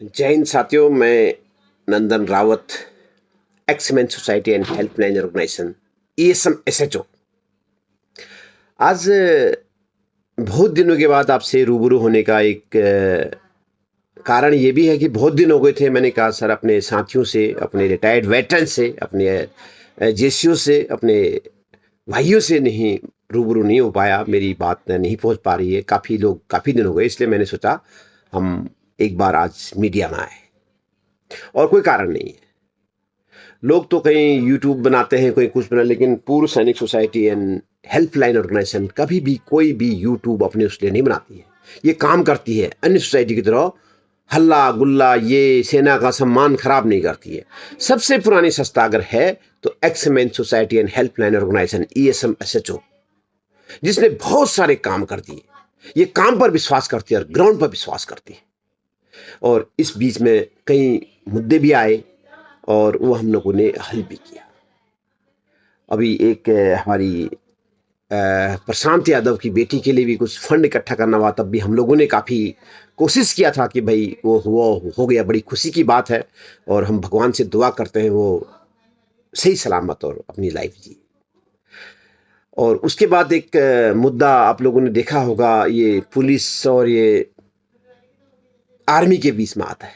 जय हिंद साथियों, मैं Nandan Rawat, exman society and helpline organisation ESM SHO। आज बहुत दिनों के बाद आपसे रूबरू होने का एक कारण ये भी है कि बहुत दिन हो गए थे। मैंने कहा सर अपने साथियों से, अपने रिटायर्ड वेटरन से, अपने जेसीओ से, अपने भाइयों से नहीं रूबरू नहीं हो पाया, मेरी बात नहीं पहुंच पा रही है। काफ़ी दिन हो गए, इसलिए मैंने सोचा हम एक बार आज मीडिया में आए। और कोई कारण नहीं है। लोग तो कहीं यूट्यूब बनाते हैं, कोई कुछ बना, लेकिन पूर्व सैनिक सोसाइटी एंड हेल्पलाइन ऑर्गेनाइजेशन कभी भी कोई भी यूट्यूब अपने उसके लिए नहीं बनाती है। ये काम करती है अन्य सोसाइटी की तरह हल्ला गुल्ला, ये सेना का सम्मान खराब नहीं करती है। सबसे पुरानी संस्था अगर है तो एक्समैन society and helpline organisation ESM SHO, जिसने बहुत सारे काम कर दिए। ये काम पर विश्वास करती है और ग्राउंड पर विश्वास करती है। और इस बीच में कई मुद्दे भी आए और वो हम लोगों ने हल भी किया। अभी एक हमारी प्रशांत यादव की बेटी के लिए भी कुछ फंड इकट्ठा करना हुआ, तब भी हम लोगों ने काफ़ी कोशिश किया था कि भाई वो हो गया, बड़ी खुशी की बात है। और हम भगवान से दुआ करते हैं वो सही सलामत और अपनी लाइफ जी। और उसके बाद एक मुद्दा आप लोगों ने देखा होगा, ये पुलिस और ये आर्मी के बीच में आता है।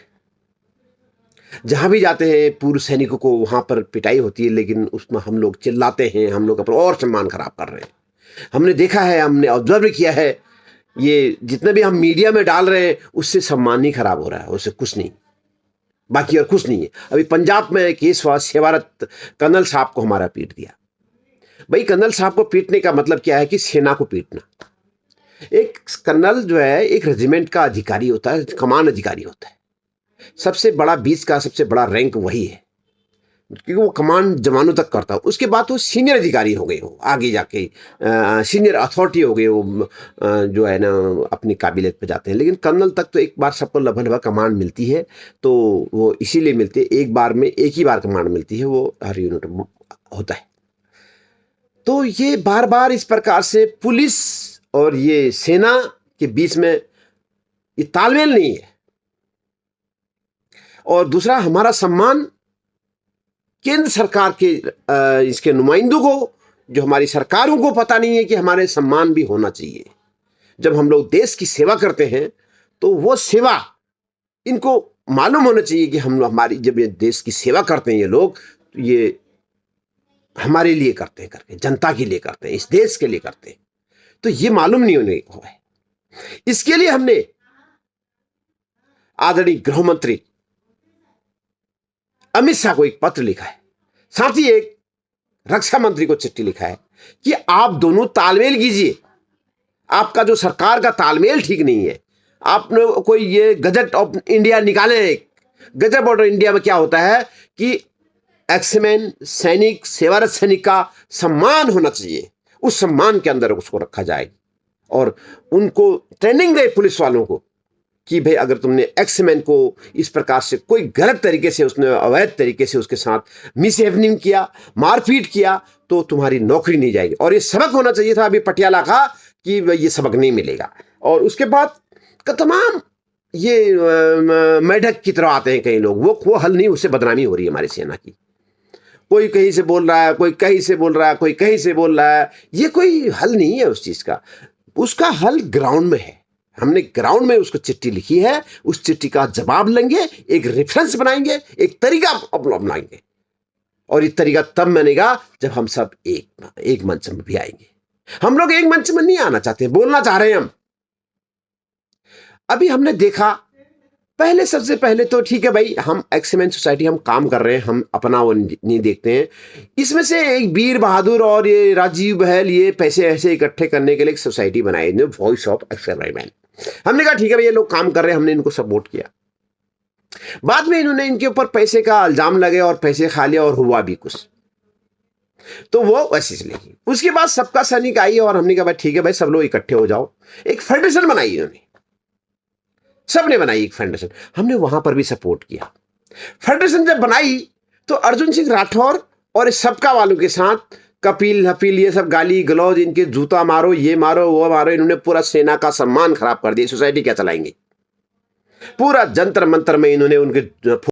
जहां भी जाते हैं पूर्व सैनिकों को वहां पर पिटाई होती है, लेकिन उसमें हम लोग चिल्लाते हैं, हम लोग अपना और सम्मान खराब कर रहे हैं। हमने देखा है, हमने ऑब्जर्व किया है, ये जितने भी हम मीडिया में डाल रहे हैं उससे सम्मान ही खराब हो रहा है, उससे कुछ नहीं, बाकी और कुछ नहीं है। अभी पंजाब में केस हुआ, सेवारत कर्नल साहब को हमारा पीट दिया। भाई कर्नल साहब को पीटने का मतलब क्या है कि सेना को पीटना। एक कर्नल जो है एक रेजिमेंट का अधिकारी होता है, कमान अधिकारी होता है। सबसे बड़ा बीच का सबसे बड़ा रैंक वही है, क्योंकि वो कमांड जवानों तक करता है। उसके बाद वो सीनियर अधिकारी हो गए, हो आगे जाके सीनियर अथॉरिटी हो गए, वो जो है ना अपनी काबिलियत पे जाते हैं। लेकिन कर्नल तक तो एक बार सबको लगभग कमांड मिलती है, तो वो इसीलिए मिलती है, एक बार में एक ही बार कमांड मिलती है, वो हर यूनिट में होता है। तो ये बार बार इस प्रकार से पुलिस और ये सेना के बीच में ये तालमेल नहीं है। और दूसरा, हमारा सम्मान केंद्र सरकार के इसके नुमाइंदों को, जो हमारी सरकारों को पता नहीं है कि हमारे सम्मान भी होना चाहिए। जब हम लोग देश की सेवा करते हैं तो वो सेवा इनको मालूम होना चाहिए कि हम हमारी जब ये देश की सेवा करते हैं ये लोग, तो ये हमारे लिए करते हैं, करके जनता के लिए करते हैं, इस देश के लिए करते हैं। तो ये मालूम नहीं होने को है। इसके लिए हमने आदरणीय गृह मंत्री अमित शाह को एक पत्र लिखा है, साथ ही एक रक्षा मंत्री को चिट्ठी लिखा है कि आप दोनों तालमेल कीजिए। आपका जो सरकार का तालमेल ठीक नहीं है। आपने कोई ये गजट ऑफ इंडिया निकाले। एक गजट ऑफ इंडिया में क्या होता है कि एक्समैन सैनिक, सेवारत सैनिक का सम्मान होना चाहिए, उस सम्मान के अंदर उसको रखा जाए और उनको ट्रेनिंग दे पुलिस वालों को कि भाई अगर तुमने एक्समैन को इस प्रकार से कोई गलत तरीके से, उसने अवैध तरीके से उसके साथ मिसबिहेविंग किया, मारपीट किया, तो तुम्हारी नौकरी नहीं जाएगी। और ये सबक होना चाहिए था अभी पटियाला का कि ये सबक नहीं मिलेगा। और उसके बाद का तमाम ये मेढक की तरह आते हैं कई लोग, वो हल नहीं, उससे बदनामी हो रही है हमारी सेना की। कोई कहीं से बोल रहा है, कोई कहीं से बोल रहा है, कोई कहीं से बोल रहा है। ये कोई हल नहीं है उस चीज का। उसका हल ग्राउंड में है। हमने ग्राउंड में उसको चिट्ठी लिखी है, उस चिट्ठी का जवाब लेंगे, एक रेफरेंस बनाएंगे, एक तरीका अपनाएंगे। और ये तरीका तब बनेगा जब हम सब एक मंच में भी आएंगे। हम लोग एक मंच में नहीं आना चाहते, बोलना चाह रहे हैं हम। अभी हमने देखा, पहले सबसे पहले तो ठीक है भाई, हम एक्समैन सोसाइटी हम काम कर रहे हैं, हम अपना वो नहीं देखते हैं। इसमें से एक वीर बहादुर और ये राजीव बहल ये पैसे ऐसे इकट्ठे करने के लिए एक सोसाइटी बनाई, वॉइस ऑफ एक्सपेरिमेंट। हमने कहा ठीक है भाई, ये लोग काम कर रहे हैं, हमने इनको सपोर्ट किया। बाद में इन्होंने इनके ऊपर पैसे का इल्जाम लगे और पैसे खा लिया और हुआ भी कुछ, तो वो वैसे चली गई। उसके बाद सबका सैनिक आई और हमने कहा भाई ठीक है भाई, सब लोग इकट्ठे हो जाओ। एक फेडरेशन बनाई इन्होंने, सबने बनाई एक फेडरेशन, हमने वहां पर भी सपोर्ट किया। फेडरेशन जब बनाई तो अर्जुन सिंह राठौर और सबका वालों के साथ कपिल हपील ये सब गाली गलौज, इनके जूता मारो, ये मारो, वो मारो, इन्होंने पूरा सेना का सम्मान खराब कर दिया। सोसाइटी क्या चलाएंगे? पूरा जंतर मंतर में इन्होंने उनके